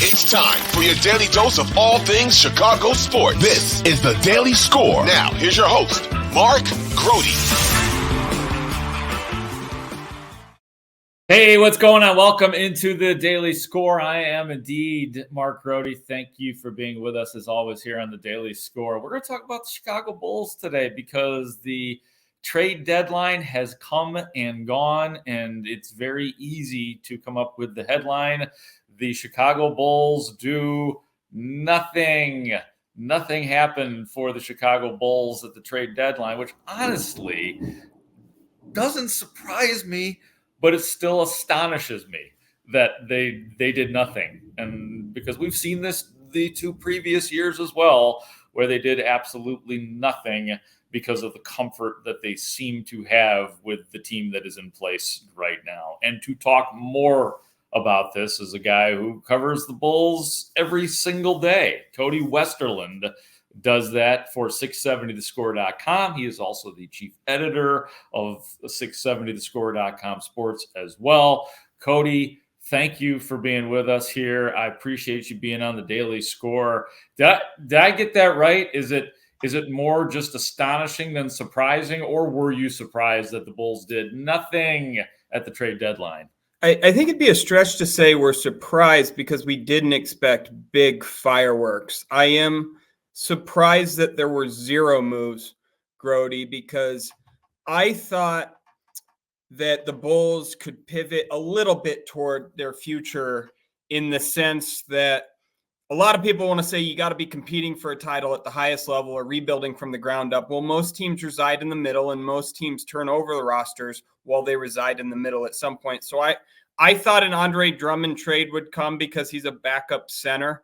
It's time for your daily dose of all things Chicago sports. This is the Daily Score. Now, here's your host, Mark Grote. Hey, what's going on? Welcome into the Daily Score. I am indeed Mark Grote. Thank you for being with us as always here on the Daily Score. We're going to talk about the Chicago Bulls today because the trade deadline has come and gone, and it's very easy to come up with the headline: the Chicago Bulls do nothing. Nothing happened for the Chicago Bulls at the trade deadline, which honestly doesn't surprise me, but it still astonishes me that they did nothing. And because we've seen this the two previous years as well, where they did absolutely nothing because of the comfort that they seem to have with the team that is in place right now. And to talk more about this is a guy who covers the Bulls every single day. Cody Westerlund does that for 670thescore.com. He is also the chief editor of 670thescore.com sports as well. Cody, thank you for being with us here. I appreciate you being on the Daily Score. Did I get that right? Is it more just astonishing than surprising, or were you surprised that the Bulls did nothing at the trade deadline? I think it'd be a stretch to say we're surprised because we didn't expect big fireworks. I am surprised that there were zero moves, Grote, because I thought that the Bulls could pivot a little bit toward their future, in the sense that a lot of people want to say you got to be competing for a title at the highest level or rebuilding from the ground up. Well, most teams reside in the middle, and most teams turn over the rosters while they reside in the middle at some point. So I thought an Andre Drummond trade would come because he's a backup center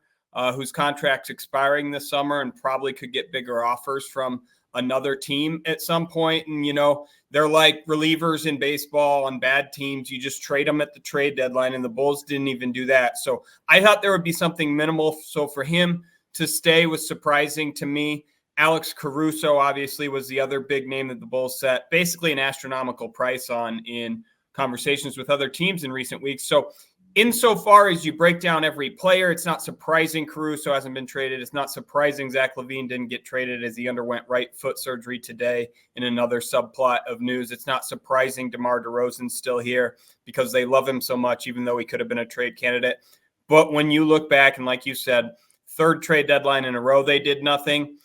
whose contract's expiring this summer and probably could get bigger offers from another team at some point. And, you know, they're like relievers in baseball on bad teams. You just trade them at the trade deadline, and the Bulls didn't even do that. So I thought there would be something minimal. So for him to stay was surprising to me. Alex Caruso obviously was the other big name that the Bulls set basically an astronomical price on in conversations with other teams in recent weeks. So insofar as you break down every player, it's not surprising Caruso hasn't been traded. It's not surprising Zach LaVine didn't get traded as he underwent right foot surgery today in another subplot of news. It's not surprising DeMar DeRozan's still here because they love him so much, even though he could have been a trade candidate. But when you look back, and like you said, third trade deadline in a row, they did nothing.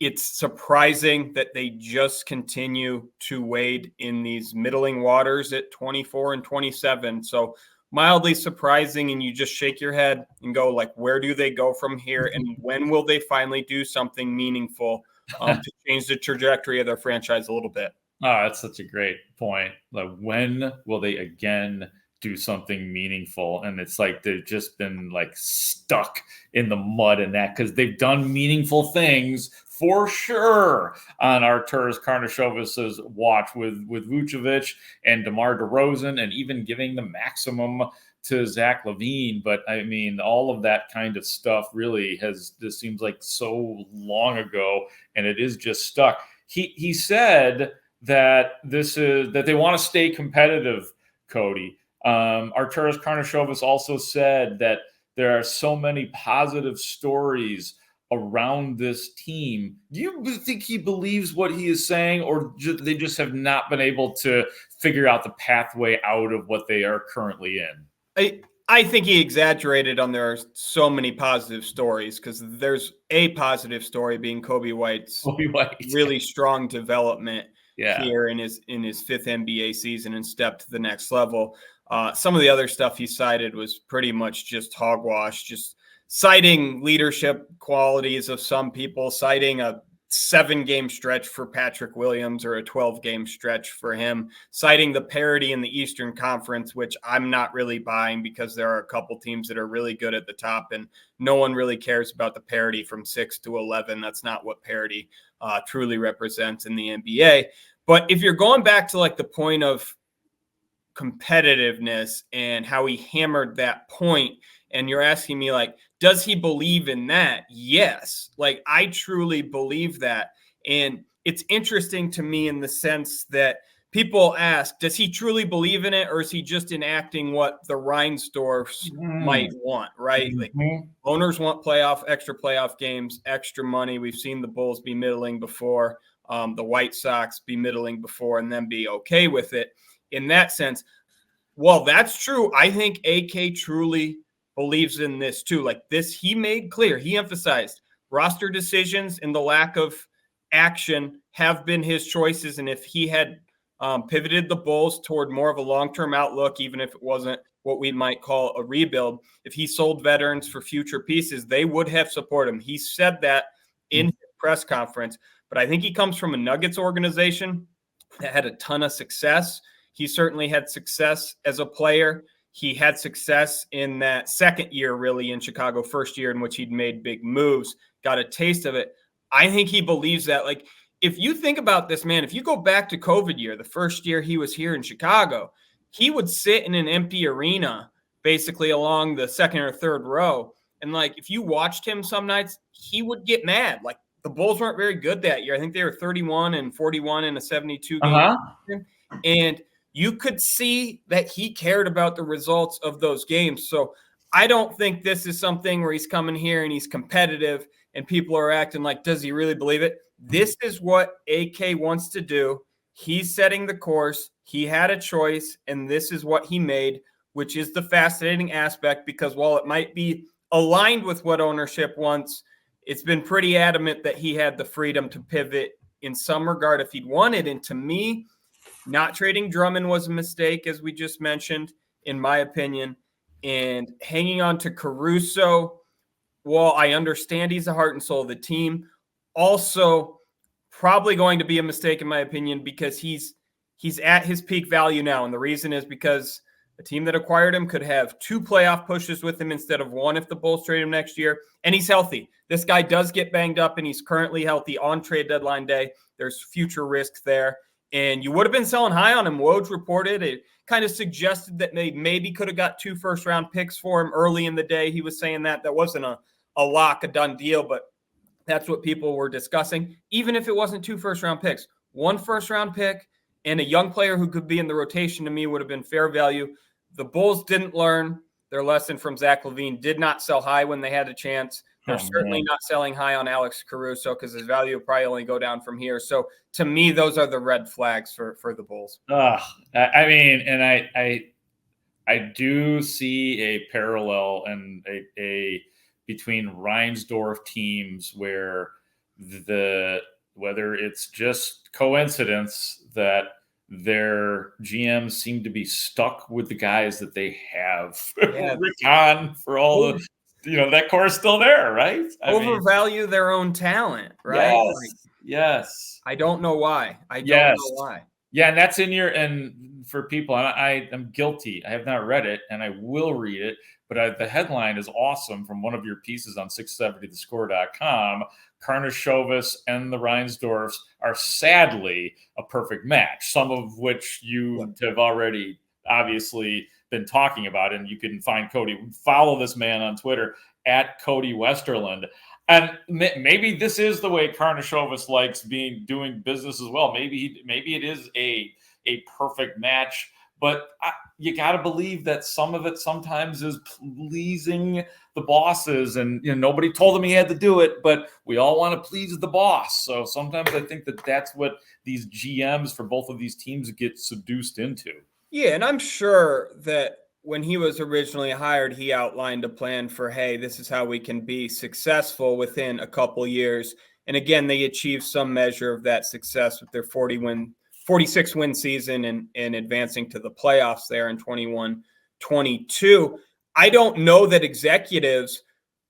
It's surprising that they just continue to wade in these middling waters at 24 and 27. So mildly surprising, and you just shake your head and go, like, where do they go from here? And when will they finally do something meaningful to change the trajectory of their franchise a little bit? Oh, that's such a great point. Like, when will they again do something meaningful? And it's like they've just been like stuck in the mud in that, because they've done meaningful things for sure on Arturas Karnisovas's watch with Vucevic and DeMar DeRozan, and even giving the maximum to Zach LaVine. But I mean, all of that kind of stuff really just seems like so long ago, and it is just stuck. He said that that they want to stay competitive, Cody. Arturas Karnisovas also said that there are so many positive stories around this team. Do you think he believes what he is saying, or they just have not been able to figure out the pathway out of what they are currently in? I think he exaggerated on there are so many positive stories, because there's a positive story being Kobe White's really strong development here in his fifth NBA season and step to the next level. Some of the other stuff he cited was pretty much just hogwash, just citing leadership qualities of some people, citing a 7-game stretch for Patrick Williams or a 12-game stretch for him, citing the parity in the Eastern Conference, which I'm not really buying, because there are a couple teams that are really good at the top, and no one really cares about the parity from 6 to 11. That's not what parity truly represents in the NBA. But if you're going back to like the point of competitiveness and how he hammered that point, and you're asking me, like, does he believe in that? Yes. Like, I truly believe that. And it's interesting to me in the sense that people ask, does he truly believe in it, or is he just enacting what the Reinsdorfs might want, right? Like, owners want extra playoff games, extra money. We've seen the Bulls be middling before, the White Sox be middling before, and then be okay with it. In that sense, well, that's true. I think AK truly believes in this too. Like this, he made clear, he emphasized roster decisions and the lack of action have been his choices. And if he had pivoted the Bulls toward more of a long-term outlook, even if it wasn't what we might call a rebuild, if he sold veterans for future pieces, they would have supported him. He said that in his press conference, but I think he comes from a Nuggets organization that had a ton of success. He certainly had success as a player. He had success in that second year, really, in Chicago, first year in which he'd made big moves, got a taste of it. I think he believes that. Like, if you think about this, man, if you go back to COVID year, the first year he was here in Chicago, he would sit in an empty arena, basically along the second or third row. And, like, if you watched him some nights, he would get mad. Like, the Bulls weren't very good that year. I think they were 31-41 in a 72-game season. And you could see that he cared about the results of those games. So I don't think this is something where he's coming here and he's competitive and people are acting like, does he really believe it? This is what AK wants to do. He's setting the course. He had a choice, and this is what he made, which is the fascinating aspect, because while it might be aligned with what ownership wants, it's been pretty adamant that he had the freedom to pivot in some regard if he'd wanted. And to me, not trading Drummond was a mistake, as we just mentioned, in my opinion. And hanging on to Caruso, well, I understand he's the heart and soul of the team. Also, probably going to be a mistake, in my opinion, because he's at his peak value now. And the reason is because the team that acquired him could have 2 playoff pushes with him instead of 1 if the Bulls trade him next year. And he's healthy. This guy does get banged up, and he's currently healthy on trade deadline day. There's future risk there. And you would have been selling high on him. Woj reported it kind of suggested that they maybe could have got 2 first-round picks for him early in the day. He was saying that wasn't a lock, a done deal, but that's what people were discussing. Even if it wasn't 2 first-round picks, 1 first-round pick and a young player who could be in the rotation to me would have been fair value. The Bulls didn't learn their lesson from Zach LaVine, did not sell high when they had a chance. They're certainly not selling high on Alex Caruso because his value will probably only go down from here. So to me, those are the red flags for the Bulls. I mean, and I do see a parallel and a between Reinsdorf teams where whether it's just coincidence that their GMs seem to be stuck with the guys that they have on for all the. That core is still there, right? Overvalue their own talent, right? Yes. I don't know why. I don't know why. Yeah, and that's and for people, I am guilty. I have not read it, and I will read it, but the headline is awesome from one of your pieces on 670thescore.com. Karnisovas and the Reinsdorfs are sadly a perfect match, some of which you have already obviously been talking about, and you can find Cody. Follow this man on Twitter at Cody Westerlund. And maybe this is the way Karnisovas likes doing business as well. Maybe it is a perfect match, but you got to believe that some of it sometimes is pleasing the bosses, and nobody told him he had to do it, but we all want to please the boss. So sometimes I think that's what these GMs for both of these teams get seduced into. Yeah, and I'm sure that when he was originally hired, he outlined a plan for, hey, this is how we can be successful within a couple years. And again, they achieved some measure of that success with their 46-win season and advancing to the playoffs there in 21-22. I don't know that executives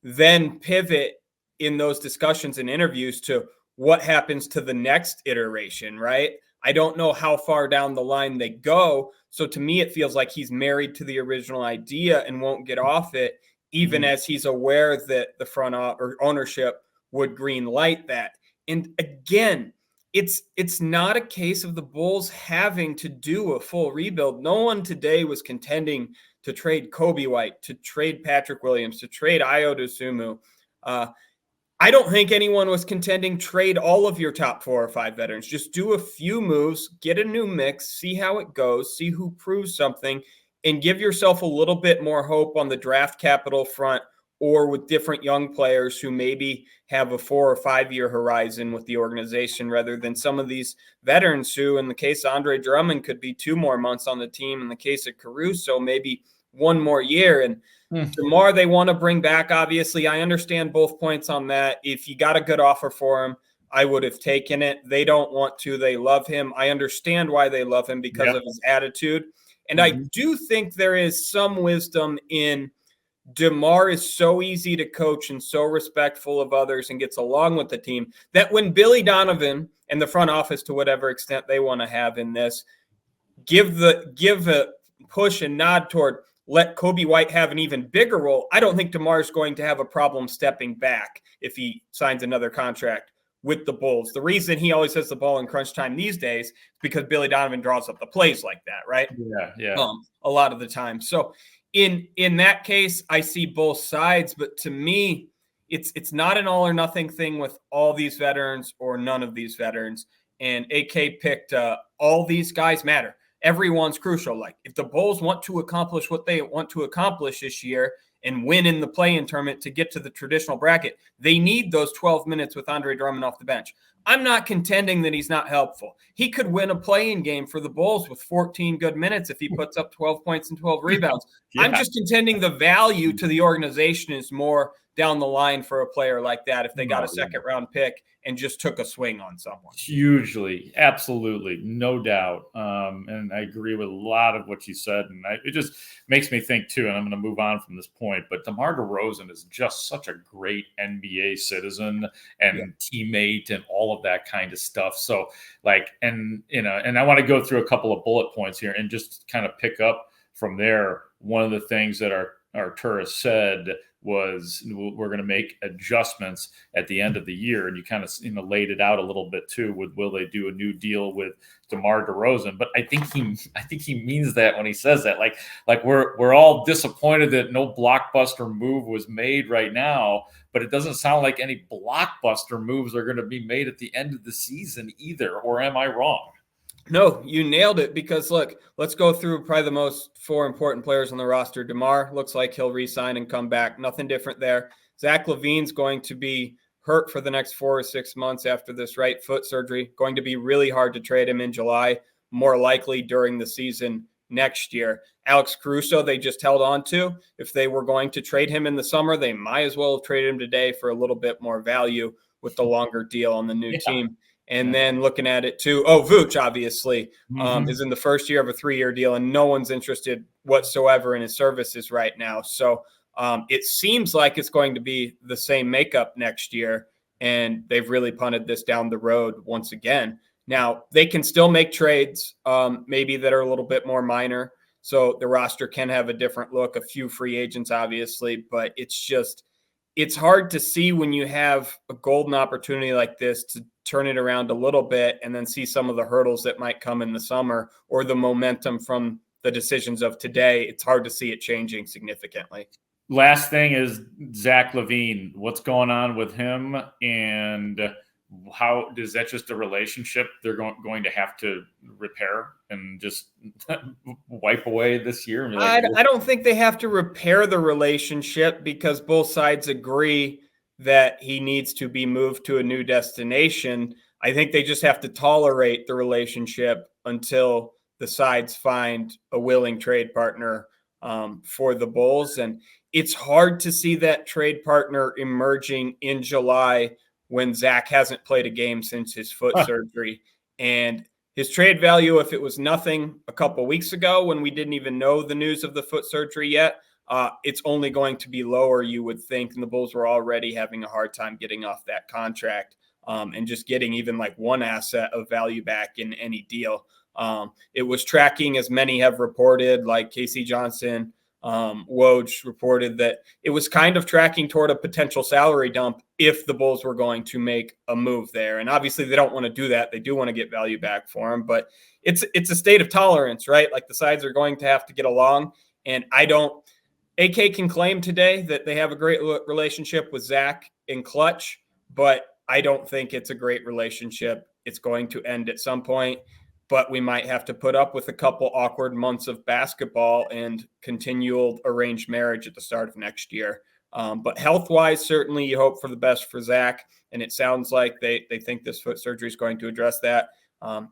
then pivot in those discussions and interviews to what happens to the next iteration, right? I don't know how far down the line they go. So to me, it feels like he's married to the original idea and won't get off it, even as he's aware that the front or ownership would green light that. And again, it's not a case of the Bulls having to do a full rebuild. No one today was contending to trade Kobe White, to trade Patrick Williams, to trade Ayo Dosunmu. I don't think anyone was contending trade all of your top 4 or 5 veterans. Just do a few moves, get a new mix, see how it goes, see who proves something, and give yourself a little bit more hope on the draft capital front or with different young players who maybe have a 4 or 5 year horizon with the organization rather than some of these veterans who, in the case of Andre Drummond, could be 2 more months on the team. In the case of Caruso, maybe 1 more year. And DeMar, they want to bring back, obviously. I understand both points on that. If you got a good offer for him, I would have taken it. They don't want to. They love him. I understand why they love him because of his attitude. And I do think there is some wisdom in DeMar is so easy to coach and so respectful of others and gets along with the team that when Billy Donovan and the front office, to whatever extent they want to have in this, give a push and nod toward let Kobe White have an even bigger role, I don't think DeMar is going to have a problem stepping back if he signs another contract with the Bulls. The reason he always has the ball in crunch time these days is because Billy Donovan draws up the plays like that, right? Yeah. A lot of the time. So in that case, I see both sides, but to me, it's not an all or nothing thing with all these veterans or none of these veterans. And AK picked all these guys matter. Everyone's crucial. Like if the Bulls want to accomplish what they want to accomplish this year and win in the play-in tournament to get to the traditional bracket, they need those 12 minutes with Andre Drummond off the bench. I'm not contending that he's not helpful. He could win a play-in game for the Bulls with 14 good minutes if he puts up 12 points and 12 rebounds. I'm just contending the value to the organization is more down the line for a player like that if they got a second-round pick and just took a swing on someone. Hugely. Absolutely. No doubt. And I agree with a lot of what you said. And it just makes me think, too, and I'm going to move on from this point, but DeMar DeRozan is just such a great NBA citizen and teammate and all of that kind of stuff. So, and I want to go through a couple of bullet points here and just kind of pick up from there. One of the things that Arturas said was we're going to make adjustments at the end of the year, and you kind of laid it out a little bit too with will they do a new deal with DeMar DeRozan? But I think he means that when he says that. Like we're all disappointed that no blockbuster move was made right now, but it doesn't sound like any blockbuster moves are going to be made at the end of the season either. Or am I wrong? No, you nailed it because, look, let's go through probably the most 4 important players on the roster. DeMar looks like he'll re-sign and come back. Nothing different there. Zach LaVine's going to be hurt for the next 4 or 6 months after this right foot surgery. Going to be really hard to trade him in July, more likely during the season next year. Alex Caruso, they just held on to. If they were going to trade him in the summer, they might as well have traded him today for a little bit more value with the longer deal on the new team. And then looking at it too, Vooch obviously is in the first year of a 3-year deal, and no one's interested whatsoever in his services right now. So it seems like it's going to be the same makeup next year, and they've really punted this down the road once again. Now, they can still make trades maybe that are a little bit more minor, so the roster can have a different look, a few free agents obviously, but it's hard to see when you have a golden opportunity like this to turn it around a little bit and then see some of the hurdles that might come in the summer or the momentum from the decisions of today. It's hard to see it changing significantly. Last thing is Zach LaVine. What's going on with him, and how does that just a relationship they're going to have to repair and just wipe away this year? I don't think they have to repair the relationship because both sides agree that he needs to be moved to a new destination. I think they just have to tolerate the relationship until the sides find a willing trade partner for the Bulls. And it's hard to see that trade partner emerging in July when Zach hasn't played a game since his foot surgery. And his trade value, if it was nothing a couple weeks ago when we didn't even know the news of the foot surgery yet, it's only going to be lower, you would think. And the Bulls were already having a hard time getting off that contract and just getting even like one asset of value back in any deal. It was tracking, as many have reported, like Casey Johnson, Woj reported that it was kind of tracking toward a potential salary dump if the Bulls were going to make a move there. And obviously they don't want to do that. They do want to get value back for him, but it's a state of tolerance, right? Like the sides are going to have to get along. And AK can claim today that they have a great relationship with Zach in clutch, but I don't think it's a great relationship. It's going to end at some point, but we might have to put up with a couple awkward months of basketball and continual arranged marriage at the start of next year. But health-wise, certainly you hope for the best for Zach, and it sounds like they think this foot surgery is going to address that.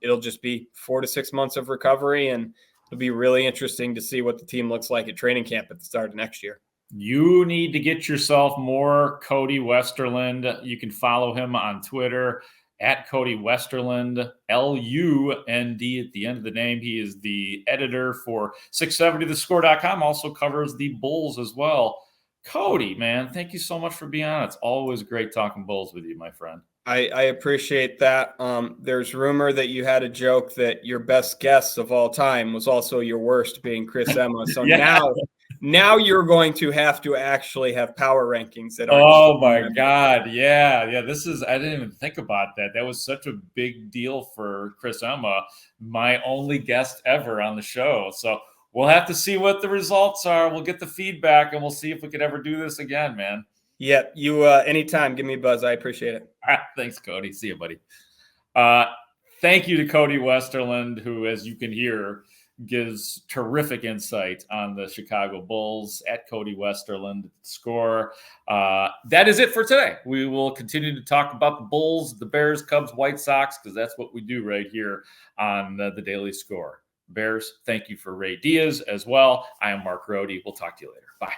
It'll just be 4 to 6 months of recovery, and it'll be really interesting to see what the team looks like at training camp at the start of next year. You need to get yourself more Cody Westerlund. You can follow him on Twitter at Cody Westerlund, L-U-N-D at the end of the name. He is the editor for 670thescore.com, also covers the Bulls as well. Cody, man, thank you so much for being on. It's always great talking Bulls with you, my friend. I appreciate that. There's rumor that you had a joke that your best guest of all time was also your worst, being Chris Emma. So Yeah. now you're going to have to actually have power rankings that are. Oh my God. Yeah. This is, I didn't even think about that. That was such a big deal for Chris Emma, my only guest ever on the show. So we'll have to see what the results are. We'll get the feedback and we'll see if we could ever do this again, man. Yeah, you anytime, give me a buzz. I appreciate it. Thanks, Cody. See you, buddy. Thank you to Cody Westerlund, who, as you can hear, gives terrific insight on the Chicago Bulls at Cody Westerlund Score. That is it for today. We will continue to talk about the Bulls, the Bears, Cubs, White Sox, because that's what we do right here on the Daily Score. Bears, thank you for Ray Diaz as well. I am Mark Rohde. We'll talk to you later. Bye.